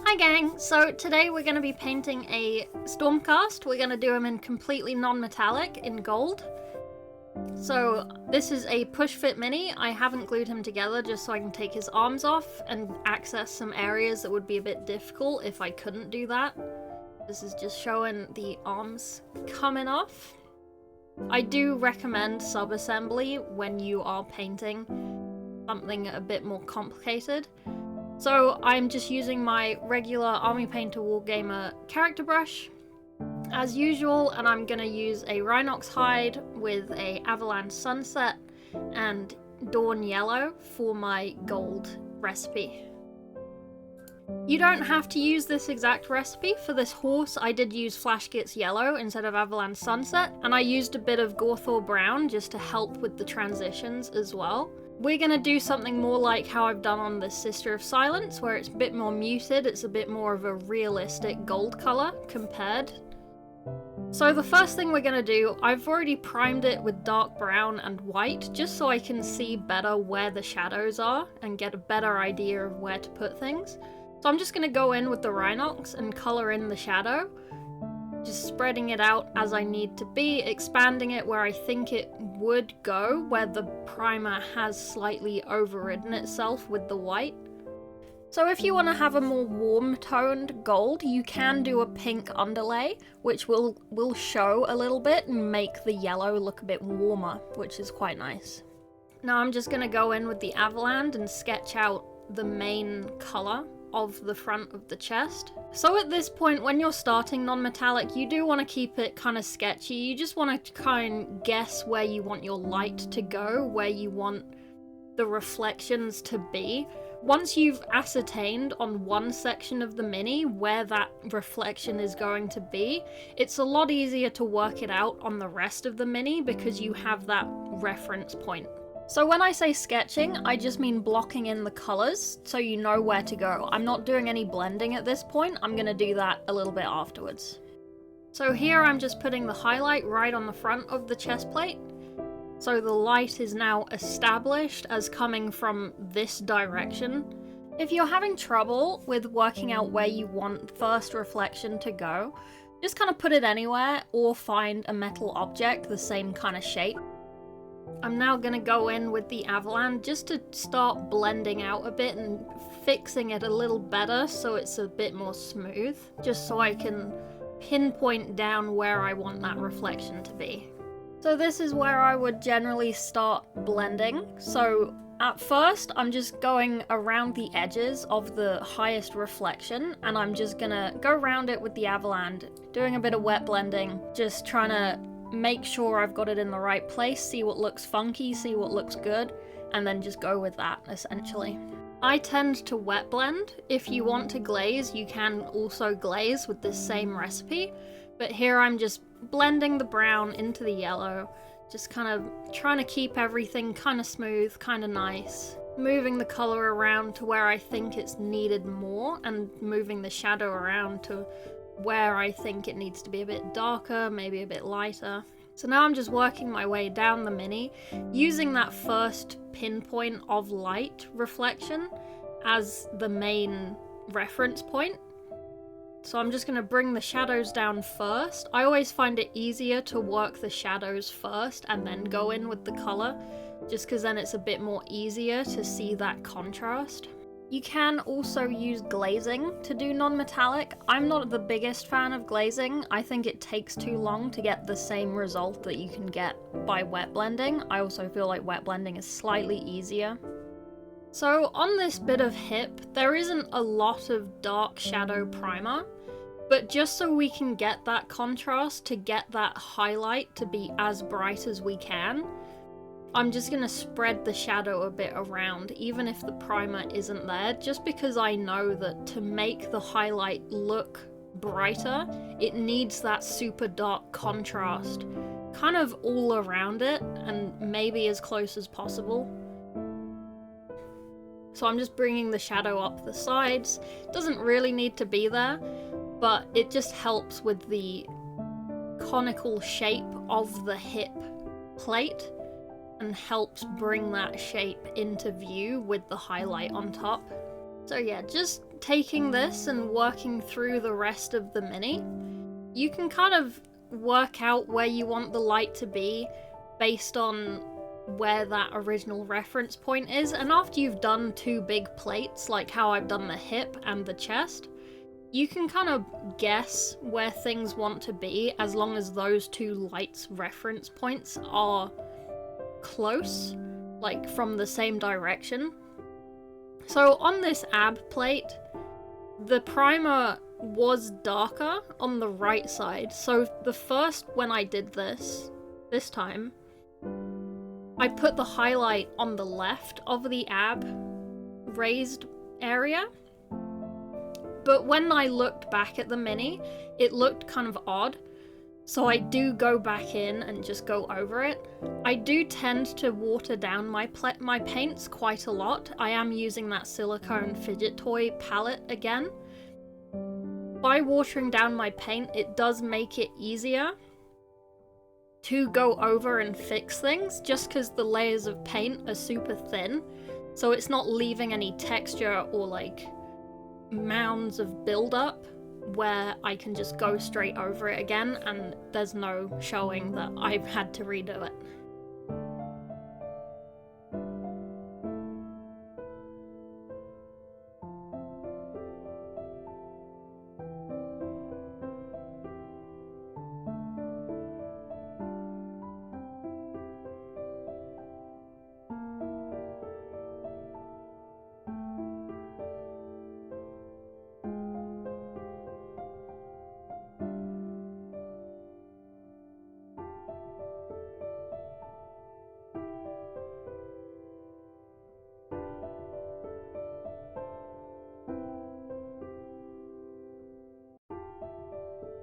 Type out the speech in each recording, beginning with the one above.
Hi gang, so today we're going to be painting a stormcast. We're going to do them in completely non-metallic in gold. So this is a push fit mini. I haven't glued him together just so I can take his arms off and access some areas that would be a bit difficult if I couldn't do that. This is just showing the arms coming off. I do recommend sub-assembly when you are painting something a bit more complicated. So I'm just using my regular Army Painter Wargamer character brush as usual, and I'm going to use a Rhinox Hide with a Averland Sunset and Dorn Yellow for my gold recipe. You don't have to use this exact recipe. For this horse I did use Flashgit's Yellow instead of Averland Sunset, and I used a bit of Gorath Brown just to help with the transitions as well. We're going to do something more like how I've done on the Sister of Silence, where it's a bit more muted, it's a bit more of a realistic gold colour compared. So the first thing we're going to do, I've already primed it with dark brown and white, just so I can see better where the shadows are and get a better idea of where to put things. So I'm just going to go in with the Rhinox and colour in the shadow, just spreading it out as I need to be, expanding it where I think it would go, where the primer has slightly overridden itself with the white. So if you want to have a more warm toned gold, you can do a pink underlay, which will show a little bit and make the yellow look a bit warmer, which is quite nice. Now I'm just going to go in with the Averland and sketch out the main colour of the front of the chest. So at this point, when you're starting non-metallic, you do want to keep it kind of sketchy. You just want to kind of guess where you want your light to go, where you want the reflections to be. Once you've ascertained on one section of the mini where that reflection is going to be, it's a lot easier to work it out on the rest of the mini because you have that reference point. So when I say sketching, I just mean blocking in the colours so you know where to go. I'm not doing any blending at this point. I'm going to do that a little bit afterwards. So here I'm just putting the highlight right on the front of the chest plate. So the light is now established as coming from this direction. If you're having trouble with working out where you want first reflection to go, just kind of put it anywhere or find a metal object the same kind of shape. I'm now going to go in with the Averland just to start blending out a bit and fixing it a little better so it's a bit more smooth, just so I can pinpoint down where I want that reflection to be. So this is where I would generally start blending. So at first I'm just going around the edges of the highest reflection, and I'm just going to go around it with the Averland, doing a bit of wet blending, just trying to make sure I've got it in the right place, see what looks funky, see what looks good, and then just go with that, essentially. I tend to wet blend. If you want to glaze, you can also glaze with this same recipe, but here I'm just blending the brown into the yellow, just kind of trying to keep everything kind of smooth, kind of nice. Moving the colour around to where I think it's needed more, and moving the shadow around to where I think it needs to be a bit darker, maybe a bit lighter. So now I'm just working my way down the mini, using that first pinpoint of light reflection as the main reference point. So I'm just going to bring the shadows down first. I always find it easier to work the shadows first and then go in with the colour, just because then it's a bit more easier to see that contrast. You can also use glazing to do non-metallic. I'm not the biggest fan of glazing. I think it takes too long to get the same result that you can get by wet blending. I also feel like wet blending is slightly easier. So on this bit of hip, there isn't a lot of dark shadow primer, but just so we can get that contrast, to get that highlight to be as bright as we can, I'm just going to spread the shadow a bit around, even if the primer isn't there, just because I know that to make the highlight look brighter, it needs that super dark contrast kind of all around it, and maybe as close as possible. So I'm just bringing the shadow up the sides. It doesn't really need to be there, but it just helps with the conical shape of the hip plate and helps bring that shape into view with the highlight on top. So yeah, just taking this and working through the rest of the mini, you can kind of work out where you want the light to be based on where that original reference point is, and after you've done 2 big plates, like how I've done the hip and the chest, you can kind of guess where things want to be as long as those 2 lights reference points are close, like from the same direction. So on this ab plate, the primer was darker on the right side, so the first, when I did this time, I put the highlight on the left of the ab raised area, but when I looked back at the mini, it looked kind of odd, so I do go back in and just go over it. I do tend to water down my paints quite a lot. I am using that silicone fidget toy palette again. By watering down my paint, it does make it easier to go over and fix things, just because the layers of paint are super thin, so it's not leaving any texture or like mounds of build-up where I can just go straight over it again and there's no showing that I've had to redo it.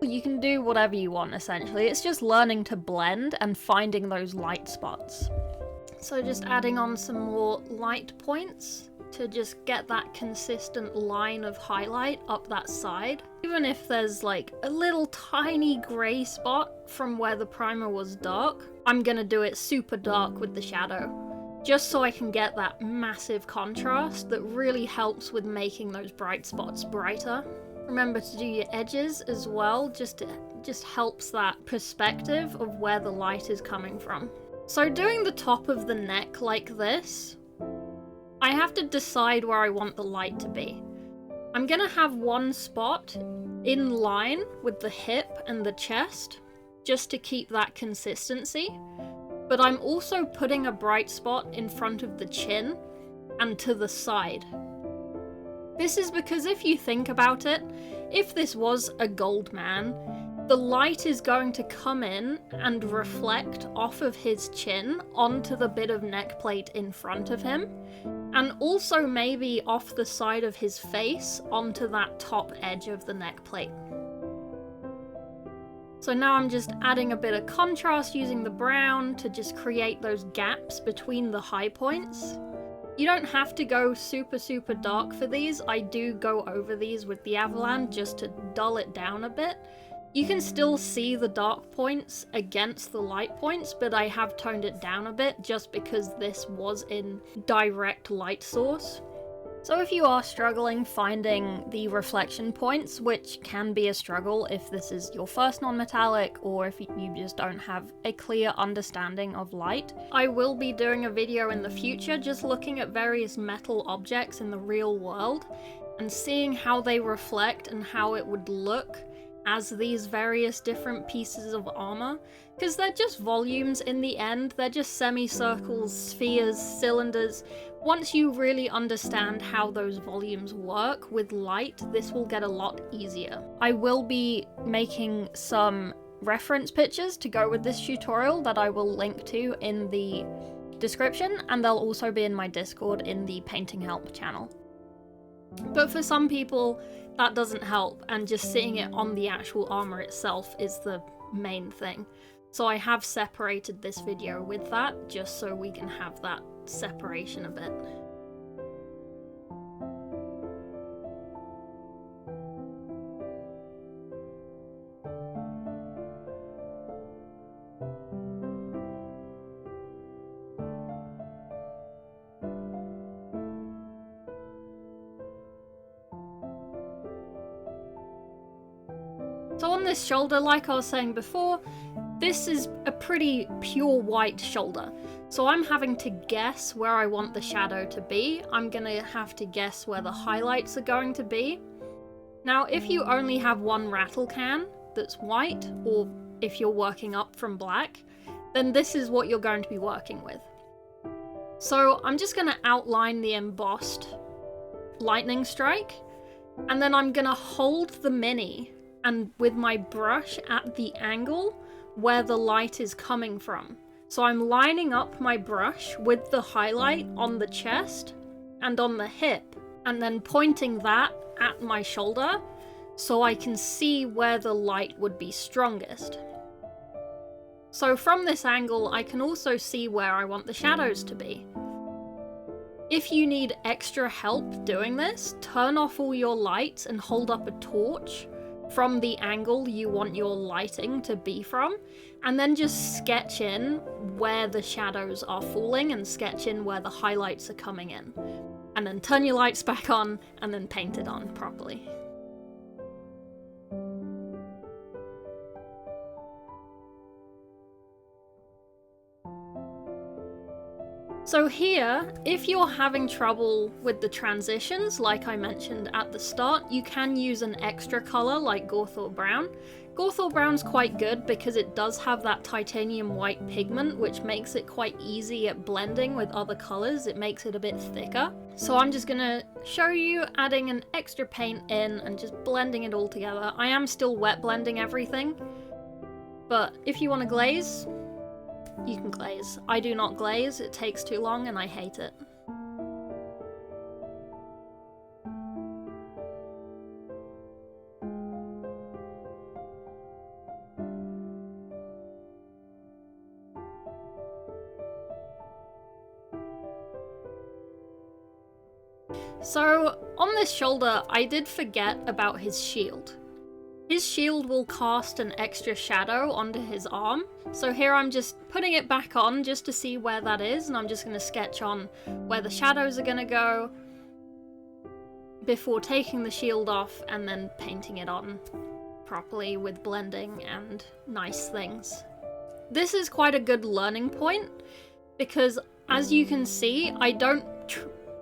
You can do whatever you want, essentially. It's just learning to blend and finding those light spots. So just adding on some more light points to just get that consistent line of highlight up that side. Even if there's like a little tiny grey spot from where the primer was dark, I'm gonna do it super dark with the shadow, just so I can get that massive contrast that really helps with making those bright spots brighter. Remember to do your edges as well, just helps that perspective of where the light is coming from. So doing the top of the neck like this, I have to decide where I want the light to be. I'm gonna have one spot in line with the hip and the chest, just to keep that consistency, but I'm also putting a bright spot in front of the chin and to the side. This is because if you think about it, if this was a gold man, the light is going to come in and reflect off of his chin onto the bit of neck plate in front of him, and also maybe off the side of his face onto that top edge of the neck plate. So now I'm just adding a bit of contrast using the brown to just create those gaps between the high points. You don't have to go super dark for these. I do go over these with the Averland just to dull it down a bit. You can still see the dark points against the light points, but I have toned it down a bit just because this was in direct light source. So if you are struggling finding the reflection points, which can be a struggle if this is your first non-metallic or if you just don't have a clear understanding of light, I will be doing a video in the future just looking at various metal objects in the real world and seeing how they reflect and how it would look as these various different pieces of armor, because they're just volumes in the end. They're just semicircles, spheres, cylinders. Once you really understand how those volumes work with light, this will get a lot easier. I will be making some reference pictures to go with this tutorial that I will link to in the description, and they'll also be in my Discord in the Painting Help channel. But for some people, that doesn't help, and just seeing it on the actual armor itself is the main thing. So I have separated this video with that, just so we can have that separation a bit. So on this shoulder, like I was saying before, this is a pretty pure white shoulder. So I'm having to guess where I want the shadow to be. I'm gonna have to guess where the highlights are going to be. Now, if you only have one rattle can that's white, or if you're working up from black, then this is what you're going to be working with. So I'm just gonna outline the embossed lightning strike, and then I'm gonna hold the mini and with my brush at the angle where the light is coming from. So I'm lining up my brush with the highlight on the chest and on the hip, and then pointing that at my shoulder so I can see where the light would be strongest. So from this angle, I can also see where I want the shadows to be. If you need extra help doing this, turn off all your lights and hold up a torch from the angle you want your lighting to be from, and then just sketch in where the shadows are falling and sketch in where the highlights are coming in. And then turn your lights back on and then paint it on properly. So here, if you're having trouble with the transitions, like I mentioned at the start, you can use an extra colour like Gorath Brown. Gorath Brown's quite good because it does have that titanium white pigment, which makes it quite easy at blending with other colours. It makes it a bit thicker. So I'm just gonna show you adding an extra paint in and just blending it all together. I am still wet blending everything, but if you want to glaze, you can glaze. I do not glaze, it takes too long and I hate it. So on this shoulder, I did forget about his shield. His shield will cast an extra shadow onto his arm. So here I'm just putting it back on just to see where that is, and I'm just going to sketch on where the shadows are going to go before taking the shield off and then painting it on properly with blending and nice things. This is quite a good learning point because, as you can see, I don't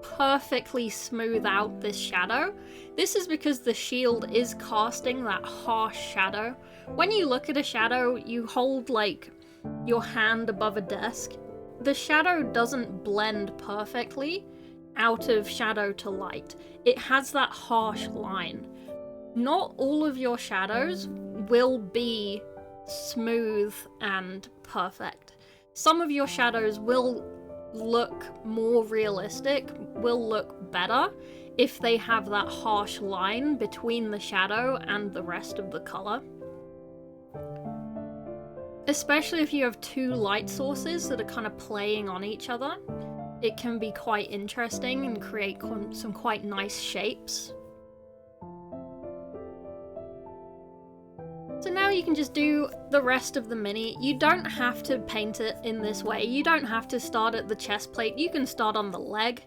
perfectly smooth out this shadow. This is because the shield is casting that harsh shadow. When you look at a shadow, you hold like your hand above a desk. The shadow doesn't blend perfectly out of shadow to light. It has that harsh line. Not all of your shadows will be smooth and perfect. Some of your shadows will look more realistic, will look better if they have that harsh line between the shadow and the rest of the color. Especially if you have two light sources that are kind of playing on each other, it can be quite interesting and create some quite nice shapes. So now you can just do the rest of the mini. You don't have to paint it in this way. You don't have to start at the chest plate. You can start on the leg.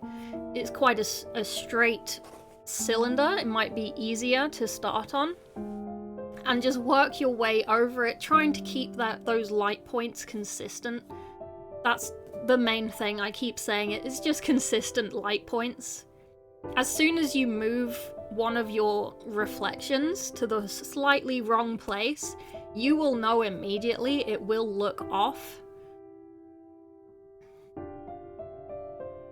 It's quite a straight cylinder. It might be easier to start on. And just work your way over it, trying to keep those light points consistent. That's the main thing. I keep saying it. It's just consistent light points. As soon as you move one of your reflections to the slightly wrong place, you will know immediately. It will look off.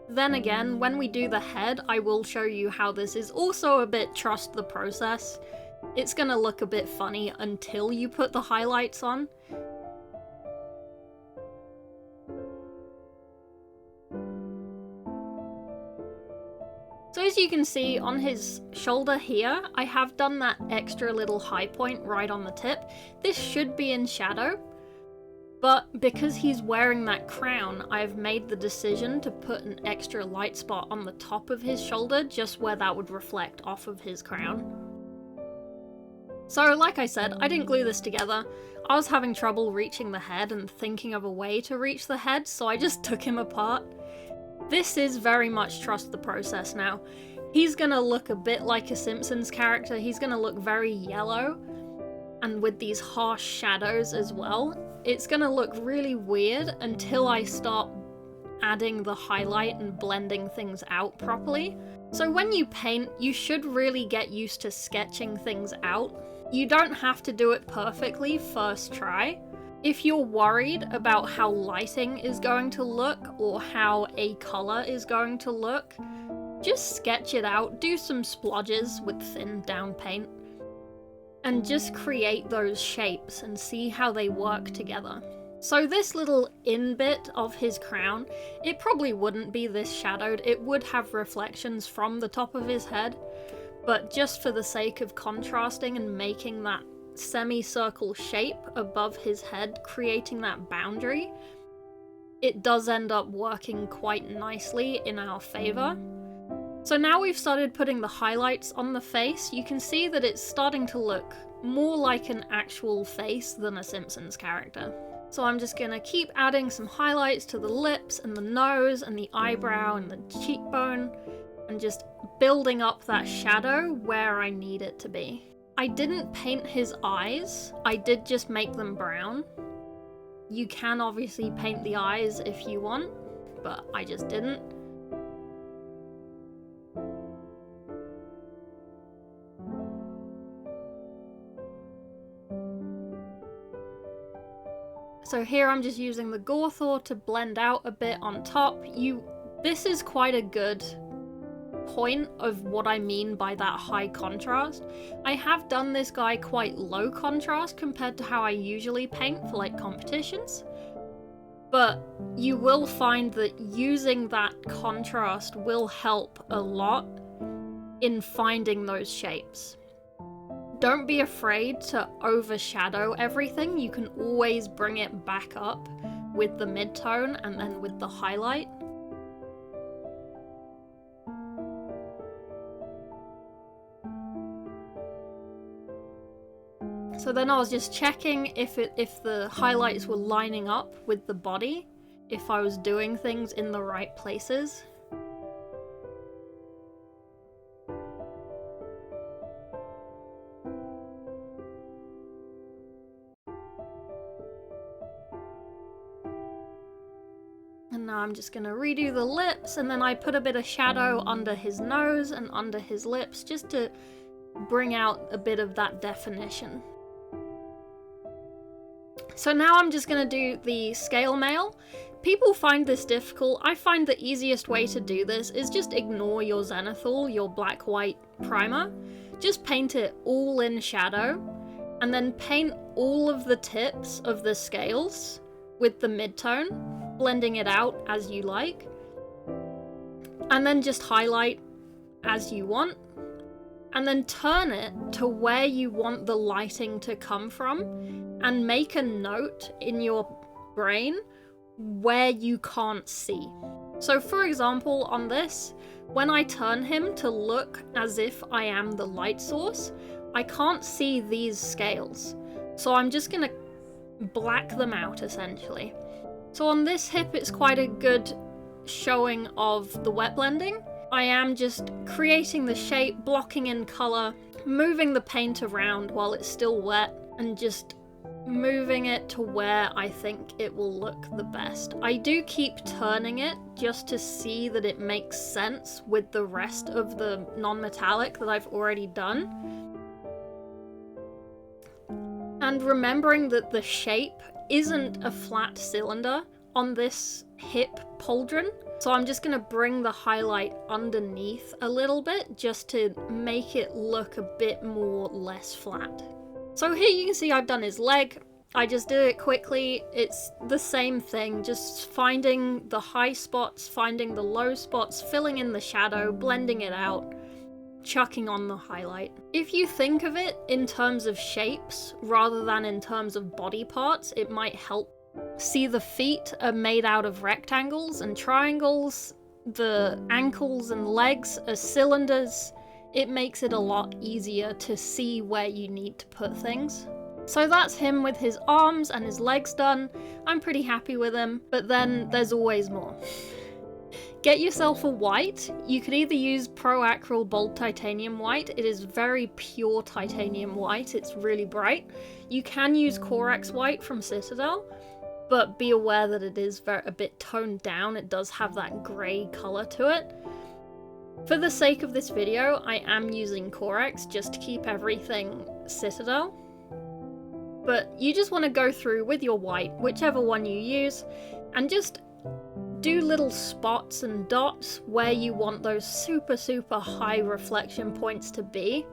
Then again, when we do the head, I will show you how this is also a bit trust the process. It's gonna look a bit funny until you put the highlights on. So as you can see on his shoulder here, I have done that extra little high point right on the tip. This should be in shadow, but because he's wearing that crown, I've made the decision to put an extra light spot on the top of his shoulder, just where that would reflect off of his crown. So like I said, I didn't glue this together. I was having trouble reaching the head and thinking of a way to reach the head, so I just took him apart. This is very much trust the process now. He's gonna look a bit like a Simpsons character. He's gonna look very yellow. and with these harsh shadows as well, it's gonna look really weird until I start adding the highlight and blending things out properly. So when you paint, you should really get used to sketching things out. You don't have to do it perfectly first try. If you're worried about how lighting is going to look or how a color is going to look, just sketch it out, do some splodges with thin down paint, and just create those shapes and see how they work together. So this little in bit of his crown, it probably wouldn't be this shadowed, it would have reflections from the top of his head, but just for the sake of contrasting and making that semicircle shape above his head, creating that boundary, it does end up working quite nicely in our favor. So now we've started putting the highlights on the face, you can see that it's starting to look more like an actual face than a Simpsons character. So I'm just gonna keep adding some highlights to the lips and the nose and the eyebrow and the cheekbone, and just building up that shadow where I need it to be. I didn't paint his eyes, I did just make them brown. You can obviously paint the eyes if you want, but I just didn't. So here I'm just using the Gorath to blend out a bit on top. This is quite a good point of what I mean by that high contrast. I have done this guy quite low contrast compared to how I usually paint for like competitions, but you will find that using that contrast will help a lot in finding those shapes. Don't be afraid to overshadow everything, you can always bring it back up with the midtone and then with the highlight. So then I was just checking if the highlights were lining up with the body, if I was doing things in the right places. And now I'm just gonna redo the lips, and then I put a bit of shadow under his nose and under his lips just to bring out a bit of that definition. So now I'm just going to do the scale mail. People find this difficult. I find the easiest way to do this is just ignore your zenithal, your black-white primer. Just paint it all in shadow, and then paint all of the tips of the scales with the midtone, blending it out as you like. And then just highlight as you want. And then turn it to where you want the lighting to come from, and make a note in your brain where you can't see. So for example, on this, when I turn him to look as if I am the light source, I can't see these scales. So I'm just gonna black them out essentially. So on this hip, it's quite a good showing of the wet blending. I am just creating the shape, blocking in color, moving the paint around while it's still wet, and just moving it to where I think it will look the best. I do keep turning it just to see that it makes sense with the rest of the non-metallic that I've already done. And remembering that the shape isn't a flat cylinder on this hip pauldron. So I'm just going to bring the highlight underneath a little bit just to make it look a bit more less flat. So here you can see I've done his leg. I just did it quickly. It's the same thing, just finding the high spots, finding the low spots, filling in the shadow, blending it out, chucking on the highlight. If you think of it in terms of shapes rather than in terms of body parts, it might help. See, the feet are made out of rectangles and triangles, the ankles and legs are cylinders. It makes it a lot easier to see where you need to put things. So that's him with his arms and his legs done. I'm pretty happy with him, but then there's always more. Get yourself a white. You could either use Pro Acryl Bold Titanium White. It is very pure titanium white. It's really bright. You can use Corax White from Citadel, but be aware that it is a bit toned down. It does have that grey colour to it. For the sake of this video, I am using Corax just to keep everything Citadel. But you just want to go through with your white, whichever one you use, and just do little spots and dots where you want those super high reflection points to be.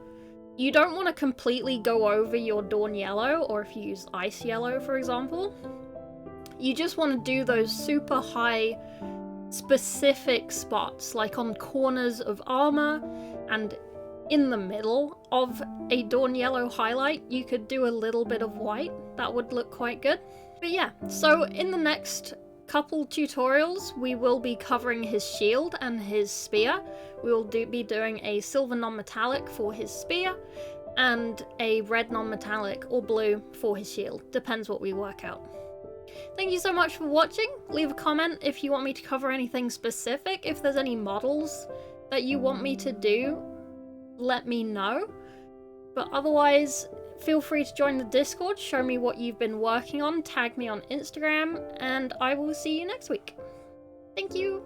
You don't want to completely go over your Dorn Yellow, or if you use Ice Yellow for example. You just want to do those super high specific spots, like on corners of armor and in the middle of a Dorn Yellow highlight. You could do a little bit of white. That would look quite good. But yeah, so in the next couple tutorials we will be covering his shield and his spear. We will be doing a silver non-metallic for his spear and a red non-metallic or blue for his shield. Depends what we work out. Thank you so much for watching. Leave a comment if you want me to cover anything specific. If there's any models that you want me to do, let me know. But otherwise, feel free to join the Discord, show me what you've been working on, tag me on Instagram, and I will see you next week. Thank you!